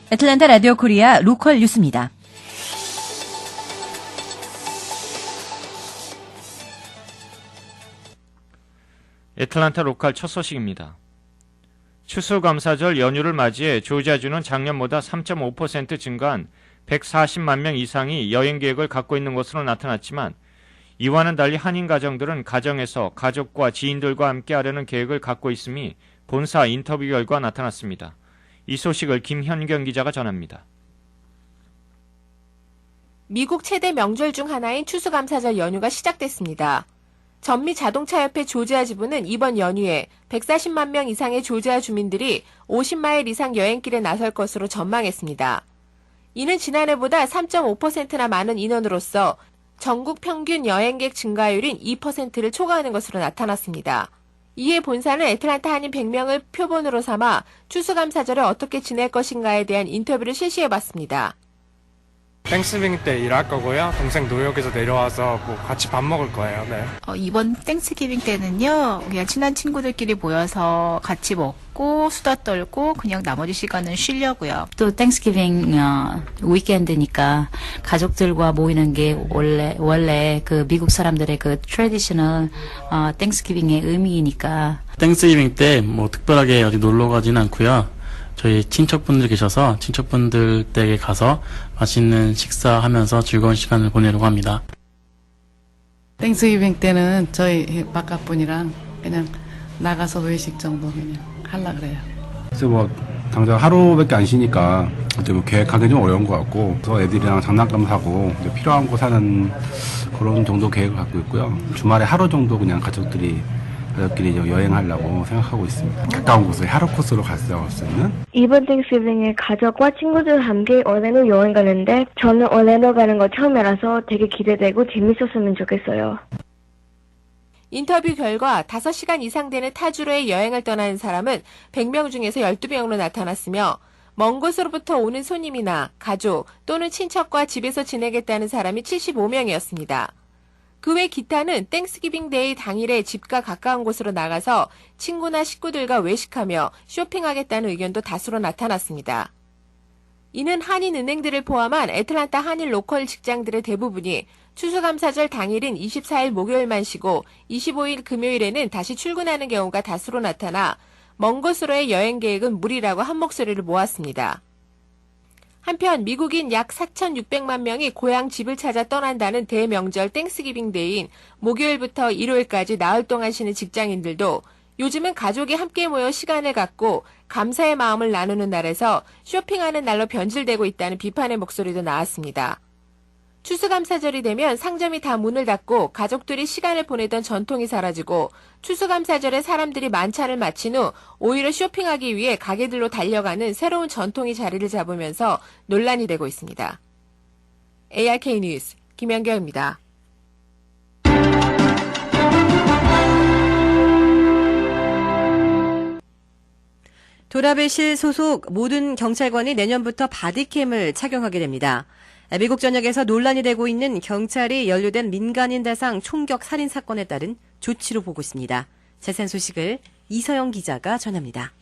애틀랜타 라디오 코리아 로컬 뉴스입니다. 애틀랜타 로컬 첫 소식입니다. 추수감사절 연휴를 맞이해 조지아주는 작년보다 3.5% 증가한 140만 명 이상이 여행 계획을 갖고 있는 것으로 나타났지만 이와는 달리 한인 가정들은 가정에서 가족과 지인들과 함께 하려는 계획을 갖고 있음이 본사 인터뷰 결과 나타났습니다. 이 소식을 김현경 기자가 전합니다. 미국 최대 명절 중 하나인 추수감사절 연휴가 시작됐습니다. 전미 자동차협회 조지아 지부는 이번 연휴에 140만 명 이상의 조지아 주민들이 50마일 이상 여행길에 나설 것으로 전망했습니다. 이는 지난해보다 3.5%나 많은 인원으로서 전국 평균 여행객 증가율인 2%를 초과하는 것으로 나타났습니다. 이에 본사는 애틀랜타 한인 100명을 표본으로 삼아 추수감사절에 어떻게 지낼 것인가에 대한 인터뷰를 실시해봤습니다. 땡스기빙 때 일할 거고요. 동생 뉴욕에서 내려와서 같이 밥 먹을 거예요. 네. 이번 땡스기빙 때는요, 그냥 친한 친구들끼리 모여서 같이 먹고 수다 떨고 그냥 나머지 시간은 쉬려고요. 또 땡스기빙 위켄드니까 가족들과 모이는 게 원래 그 미국 사람들의 그 트래디셔널 땡스기빙의 의미이니까. 땡스기빙 때 뭐 특별하게 어디 놀러 가진 않고요. 저희 친척분들 계셔서 친척분들 댁에 가서 맛있는 식사하면서 즐거운 시간을 보내려고 합니다. 땡스기빙 때는 저희 바깥분이랑 그냥 나가서 외식 정도 그냥 하려고 그래요. 그래서 뭐 당장 하루밖에 안 쉬니까 어떻게 뭐 계획하기 좀 어려운 것 같고 또 애들이랑 장난감 사고 필요한 거 사는 그런 정도 계획을 갖고 있고요. 주말에 하루 정도 그냥 가족끼리 여행하려고 생각하고 있습니다. 가까운 곳에 하루 코스로 갈 수 있는. 이번 땡스기빙에 가족과 친구들 함께 올랜도 여행 가는데 저는 올랜도 가는 거 처음이라서 되게 기대되고 재밌었으면 좋겠어요. 인터뷰 결과 5시간 이상 되는 타주로의 여행을 떠나는 사람은 100명 중에서 12명으로 나타났으며 먼 곳으로부터 오는 손님이나 가족 또는 친척과 집에서 지내겠다는 사람이 75명이었습니다. 그 외 기타는 땡스기빙 데이 당일에 집과 가까운 곳으로 나가서 친구나 식구들과 외식하며 쇼핑하겠다는 의견도 다수로 나타났습니다. 이는 한인은행들을 포함한 애틀랜타 한인 로컬 직장들의 대부분이 추수감사절 당일인 24일 목요일만 쉬고 25일 금요일에는 다시 출근하는 경우가 다수로 나타나 먼 곳으로의 여행 계획은 무리라고 한 목소리를 모았습니다. 한편 미국인 약 4,600만 명이 고향 집을 찾아 떠난다는 대명절 땡스기빙 데이인 목요일부터 일요일까지 나흘 동안 쉬는 직장인들도 요즘은 가족이 함께 모여 시간을 갖고 감사의 마음을 나누는 날에서 쇼핑하는 날로 변질되고 있다는 비판의 목소리도 나왔습니다. 추수감사절이 되면 상점이 다 문을 닫고 가족들이 시간을 보내던 전통이 사라지고 추수감사절에 사람들이 만찬을 마친 후 오히려 쇼핑하기 위해 가게들로 달려가는 새로운 전통이 자리를 잡으면서 논란이 되고 있습니다. ARK 뉴스 김연경입니다. 도라벨실 소속 모든 경찰관이 내년부터 바디캠을 착용하게 됩니다. 미국 전역에서 논란이 되고 있는 경찰이 연루된 민간인 대상 총격 살인 사건에 따른 조치로 보고 있습니다. 자세한 소식을 이서영 기자가 전합니다.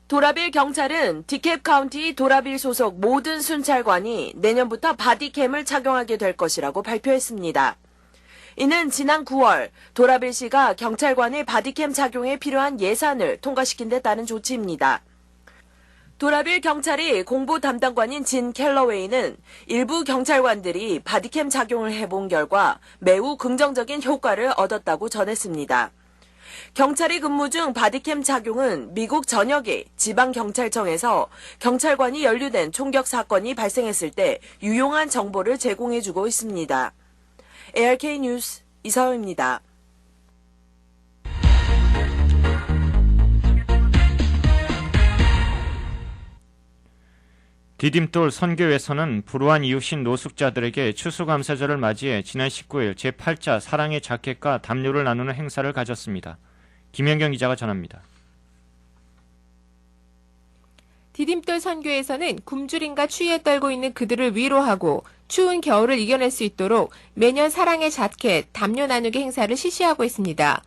도라빌 경찰은 디캡 카운티 도라빌 소속 모든 순찰관이 내년부터 바디캠을 착용하게 될 것이라고 발표했습니다. 이는 지난 9월 도라빌시가 경찰관의 바디캠 착용에 필요한 예산을 통과시킨 데 따른 조치입니다. 도라빌 경찰이 공보 담당관인 진 켈러웨이는 일부 경찰관들이 바디캠 착용을 해본 결과 매우 긍정적인 효과를 얻었다고 전했습니다. 경찰이 근무 중 바디캠 착용은 미국 전역의 지방경찰청에서 경찰관이 연루된 총격 사건이 발생했을 때 유용한 정보를 제공해주고 있습니다. ARK 뉴스 이서영입니다. 디딤돌 선교회에서는 불우한 이웃인 노숙자들에게 추수감사절을 맞이해 지난 19일 제8자 사랑의 자켓과 담요를 나누는 행사를 가졌습니다. 김연경 기자가 전합니다. 디딤돌 선교에서는 굶주림과 추위에 떨고 있는 그들을 위로하고 추운 겨울을 이겨낼 수 있도록 매년 사랑의 자켓, 담요 나누기 행사를 실시하고 있습니다.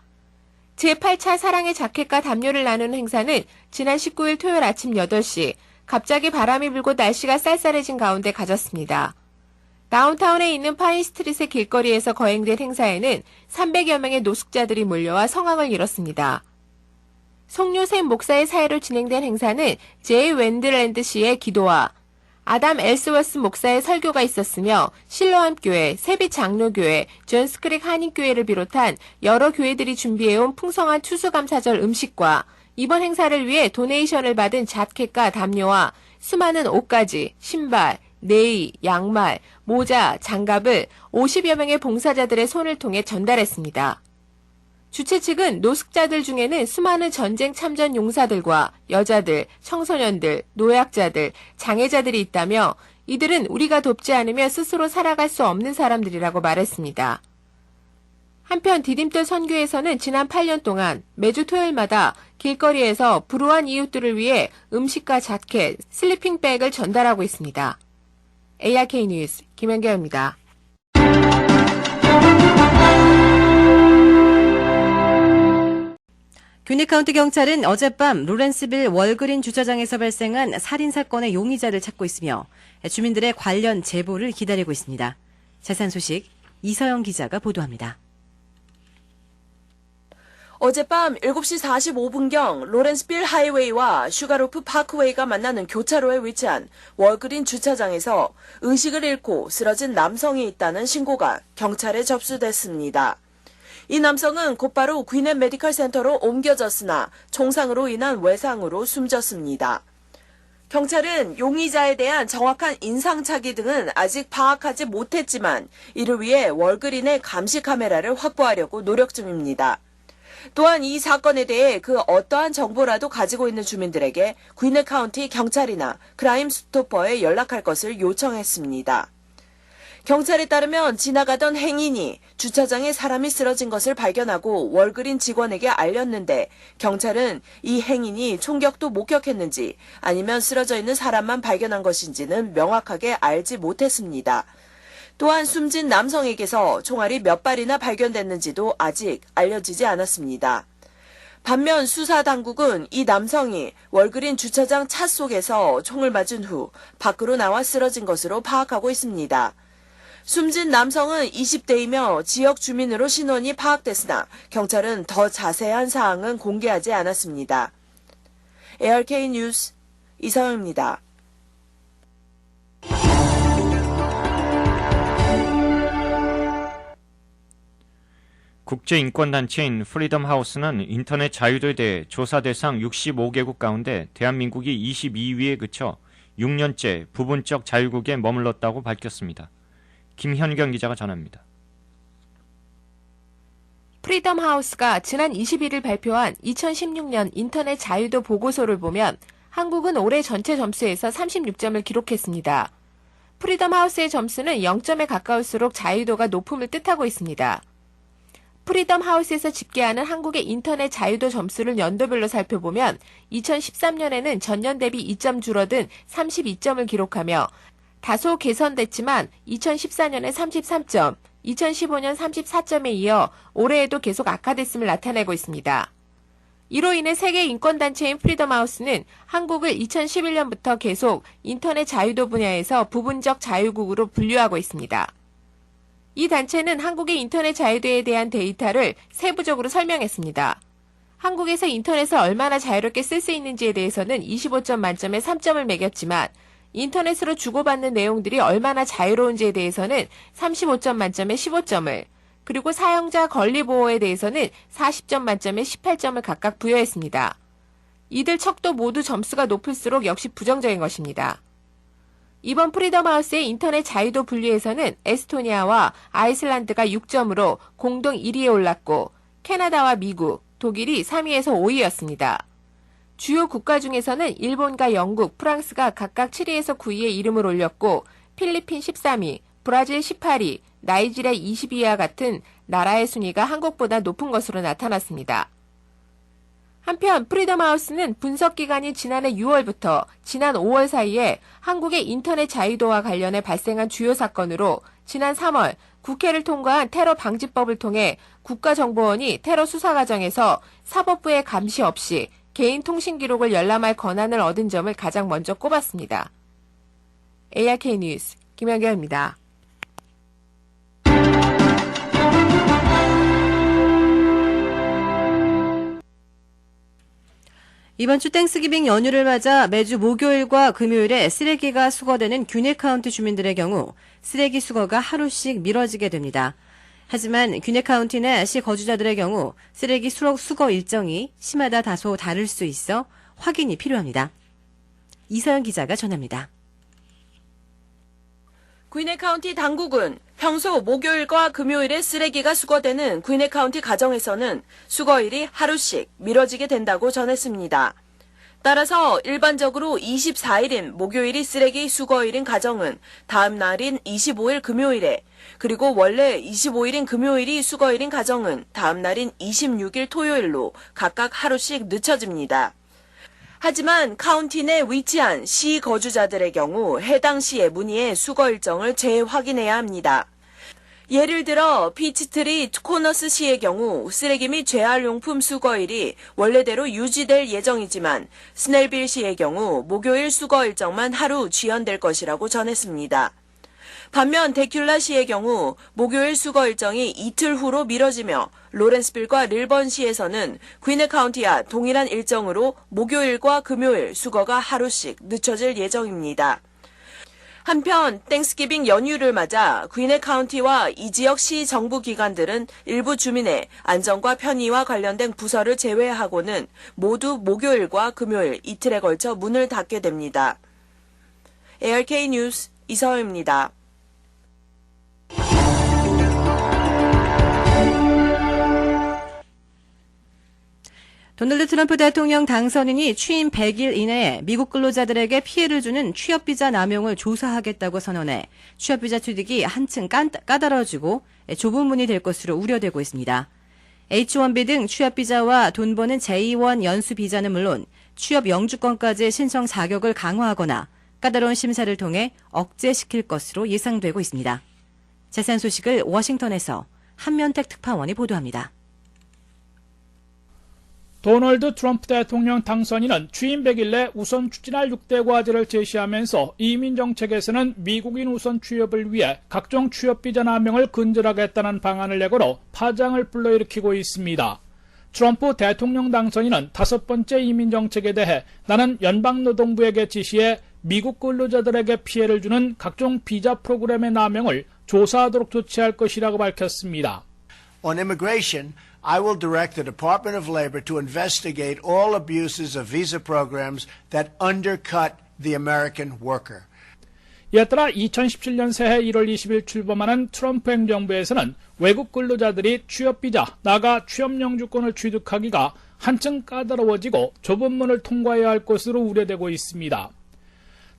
제8차 사랑의 자켓과 담요를 나누는 행사는 지난 19일 토요일 아침 8시 갑자기 바람이 불고 날씨가 쌀쌀해진 가운데 가졌습니다. 다운타운에 있는 파인스트릿의 길거리에서 거행된 행사에는 300여 명의 노숙자들이 몰려와 성황을 이뤘습니다. 송요셉 목사의 사회로 진행된 행사는 제이 웬드랜드 씨의 기도와 아담 엘스워스 목사의 설교가 있었으며 실로암 교회, 세빛 장로교회, 존스크릭 한인교회를 비롯한 여러 교회들이 준비해온 풍성한 추수감사절 음식과 이번 행사를 위해 도네이션을 받은 자켓과 담요와 수많은 옷가지, 신발, 네이, 양말, 모자, 장갑을 50여 명의 봉사자들의 손을 통해 전달했습니다. 주최 측은 노숙자들 중에는 수많은 전쟁 참전 용사들과 여자들, 청소년들, 노약자들, 장애자들이 있다며 이들은 우리가 돕지 않으면 스스로 살아갈 수 없는 사람들이라고 말했습니다. 한편 디딤돌 선교에서는 지난 8년 동안 매주 토요일마다 길거리에서 불우한 이웃들을 위해 음식과 자켓, 슬리핑백을 전달하고 있습니다. ARK 뉴스 김연경입니다. 균이 카운티 경찰은 어젯밤 로렌스빌 월그린 주차장에서 발생한 살인사건의 용의자를 찾고 있으며 주민들의 관련 제보를 기다리고 있습니다. 자세한 소식 이서영 기자가 보도합니다. 어젯밤 7시 45분경 로렌스빌 하이웨이와 슈가로프 파크웨이가 만나는 교차로에 위치한 월그린 주차장에서 의식을 잃고 쓰러진 남성이 있다는 신고가 경찰에 접수됐습니다. 이 남성은 곧바로 귀넷 메디컬 센터로 옮겨졌으나 총상으로 인한 외상으로 숨졌습니다. 경찰은 용의자에 대한 정확한 인상착의 등은 아직 파악하지 못했지만 이를 위해 월그린의 감시 카메라를 확보하려고 노력 중입니다. 또한 이 사건에 대해 그 어떠한 정보라도 가지고 있는 주민들에게 귀넷 카운티 경찰이나 크라임 스토퍼에 연락할 것을 요청했습니다. 경찰에 따르면 지나가던 행인이 주차장에 사람이 쓰러진 것을 발견하고 월그린 직원에게 알렸는데 경찰은 이 행인이 총격도 목격했는지 아니면 쓰러져 있는 사람만 발견한 것인지는 명확하게 알지 못했습니다. 또한 숨진 남성에게서 총알이 몇 발이나 발견됐는지도 아직 알려지지 않았습니다. 반면 수사당국은 이 남성이 월그린 주차장 차 속에서 총을 맞은 후 밖으로 나와 쓰러진 것으로 파악하고 있습니다. 숨진 남성은 20대이며 지역 주민으로 신원이 파악됐으나 경찰은 더 자세한 사항은 공개하지 않았습니다. ARK 뉴스 이서영입니다. 국제인권단체인 프리덤 하우스는 인터넷 자유도에 대해 조사 대상 65개국 가운데 대한민국이 22위에 그쳐 6년째 부분적 자유국에 머물렀다고 밝혔습니다. 김현경 기자가 전합니다. 프리덤 하우스가 지난 21일 발표한 2016년 인터넷 자유도 보고서를 보면 한국은 올해 전체 점수에서 36점을 기록했습니다. 프리덤 하우스의 점수는 0점에 가까울수록 자유도가 높음을 뜻하고 있습니다. 프리덤 하우스에서 집계하는 한국의 인터넷 자유도 점수를 연도별로 살펴보면 2013년에는 전년 대비 2점 줄어든 32점을 기록하며 다소 개선됐지만 2014년에 33점, 2015년 34점에 이어 올해에도 계속 악화됐음을 나타내고 있습니다. 이로 인해 세계 인권단체인 프리덤 하우스는 한국을 2011년부터 계속 인터넷 자유도 분야에서 부분적 자유국으로 분류하고 있습니다. 이 단체는 한국의 인터넷 자유도에 대한 데이터를 세부적으로 설명했습니다. 한국에서 인터넷을 얼마나 자유롭게 쓸 수 있는지에 대해서는 25점 만점에 3점을 매겼지만 인터넷으로 주고받는 내용들이 얼마나 자유로운지에 대해서는 35점 만점에 15점을, 그리고 사용자 권리 보호에 대해서는 40점 만점에 18점을 각각 부여했습니다. 이들 척도 모두 점수가 높을수록 역시 부정적인 것입니다. 이번 프리덤 하우스의 인터넷 자유도 분류에서는 에스토니아와 아이슬란드가 6점으로 공동 1위에 올랐고 캐나다와 미국, 독일이 3위에서 5위였습니다. 주요 국가 중에서는 일본과 영국, 프랑스가 각각 7위에서 9위에 이름을 올렸고 필리핀 13위, 브라질 18위, 나이지리아 22위와 같은 나라의 순위가 한국보다 높은 것으로 나타났습니다. 한편 프리덤하우스는 분석기관이 지난해 6월부터 지난 5월 사이에 한국의 인터넷 자유도와 관련해 발생한 주요 사건으로 지난 3월 국회를 통과한 테러 방지법을 통해 국가정보원이 테러 수사 과정에서 사법부의 감시 없이 개인 통신 기록을 열람할 권한을 얻은 점을 가장 먼저 꼽았습니다. ARK 뉴스 김연결입니다. 이번 주 땡스기빙 연휴를 맞아 매주 목요일과 금요일에 쓰레기가 수거되는 균해 카운티 주민들의 경우 쓰레기 수거가 하루씩 미뤄지게 됩니다. 하지만 균해 카운티나 시 거주자들의 경우 쓰레기 수거 일정이 시마다 다소 다를 수 있어 확인이 필요합니다. 이서영 기자가 전합니다. 퀸네 카운티 당국은 평소 목요일과 금요일에 쓰레기가 수거되는 퀸네 카운티 가정에서는 수거일이 하루씩 미뤄지게 된다고 전했습니다. 따라서 일반적으로 24일인 목요일이 쓰레기 수거일인 가정은 다음 날인 25일 금요일에, 그리고 원래 25일인 금요일이 수거일인 가정은 다음 날인 26일 토요일로 각각 하루씩 늦춰집니다. 하지만 카운티 내 위치한 시 거주자들의 경우 해당 시의 문의에 수거 일정을 재확인해야 합니다. 예를 들어 피치트리 코너스 시의 경우 쓰레기 및 재활용품 수거일이 원래대로 유지될 예정이지만 스넬빌 시의 경우 목요일 수거 일정만 하루 지연될 것이라고 전했습니다. 반면 데큘라 시의 경우 목요일 수거 일정이 이틀 후로 미뤄지며 로렌스빌과 릴번 시에서는 퀸네 카운티와 동일한 일정으로 목요일과 금요일 수거가 하루씩 늦춰질 예정입니다. 한편 땡스기빙 연휴를 맞아 퀸네 카운티와 이 지역 시 정부 기관들은 일부 주민의 안전과 편의와 관련된 부서를 제외하고는 모두 목요일과 금요일 이틀에 걸쳐 문을 닫게 됩니다. ARK 뉴스 이서영입니다. 도널드 트럼프 대통령 당선인이 취임 100일 이내에 미국 근로자들에게 피해를 주는 취업비자 남용을 조사하겠다고 선언해 취업비자 취득이 한층 까다로워지고 좁은 문이 될 것으로 우려되고 있습니다. H-1B 등 취업비자와 돈 버는 J-1 연수비자는 물론 취업 영주권까지 신청 자격을 강화하거나 까다로운 심사를 통해 억제시킬 것으로 예상되고 있습니다. 자세한 소식을 워싱턴에서 한면택 특파원이 보도합니다. 도널드 트럼프 대통령 당선인은 취임 100일 내 우선 추진할 6대 과제를 제시하면서 이민 정책에서는 미국인 우선 취업을 위해 각종 취업비자 남용을 근절하겠다는 방안을 내걸어 파장을 불러일으키고 있습니다. 트럼프 대통령 당선인은 5번째 이민 정책에 대해 나는 연방노동부에게 지시해 미국 근로자들에게 피해를 주는 각종 비자 프로그램의 남용을 조사하도록 조치할 것이라고 밝혔습니다. On immigration, I will direct the Department of Labor to investigate all abuses of visa programs that undercut the American worker. 이에 따라 2017년 새해 1월 20일 출범하는 트럼프 행정부에서는 외국 근로자들이 취업비자, 나아가 취업영주권을 취득하기가 한층 까다로워지고 좁은 문을 통과해야 할 것으로 우려되고 있습니다.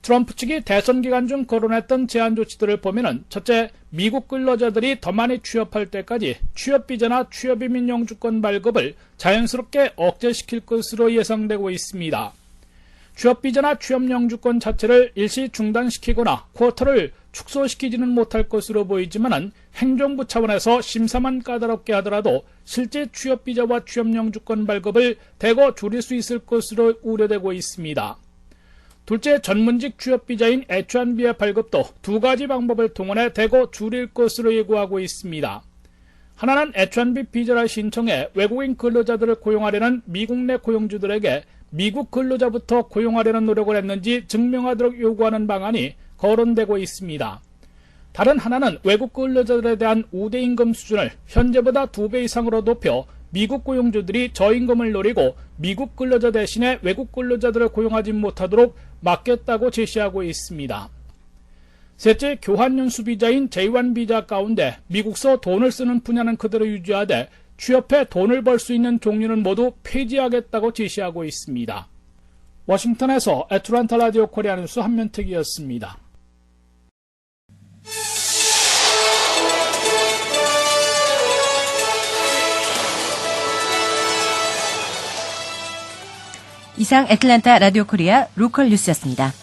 트럼프 측이 대선 기간 중 거론했던 제한 조치들을 보면은 첫째, 미국 근로자들이 더 많이 취업할 때까지 취업비자나 취업이민 영주권 발급을 자연스럽게 억제시킬 것으로 예상되고 있습니다. 취업비자나 취업영주권 자체를 일시 중단시키거나 쿼터를 축소시키지는 못할 것으로 보이지만은 행정부 차원에서 심사만 까다롭게 하더라도 실제 취업비자와 취업영주권 발급을 대거 줄일 수 있을 것으로 우려되고 있습니다. 둘째, 전문직 취업비자인 H-1B의 발급도 두 가지 방법을 동원해 대거 줄일 것으로 예고하고 있습니다. 하나는 H-1B 비자를 신청해 외국인 근로자들을 고용하려는 미국 내 고용주들에게 미국 근로자부터 고용하려는 노력을 했는지 증명하도록 요구하는 방안이 거론되고 있습니다. 다른 하나는 외국 근로자들에 대한 우대 임금 수준을 현재보다 2배 이상으로 높여 미국 고용주들이 저임금을 노리고 미국 근로자 대신에 외국 근로자들을 고용하지 못하도록 막겠다고 제시하고 있습니다. 셋째, 교환연수 비자인 J-1 비자 가운데 미국서 돈을 쓰는 분야는 그대로 유지하되 취업해 돈을 벌 수 있는 종류는 모두 폐지하겠다고 제시하고 있습니다. 워싱턴에서 애틀랜타 라디오 코리아 뉴스 한면택이었습니다. 이상 애틀랜타 라디오 코리아 로컬 뉴스였습니다.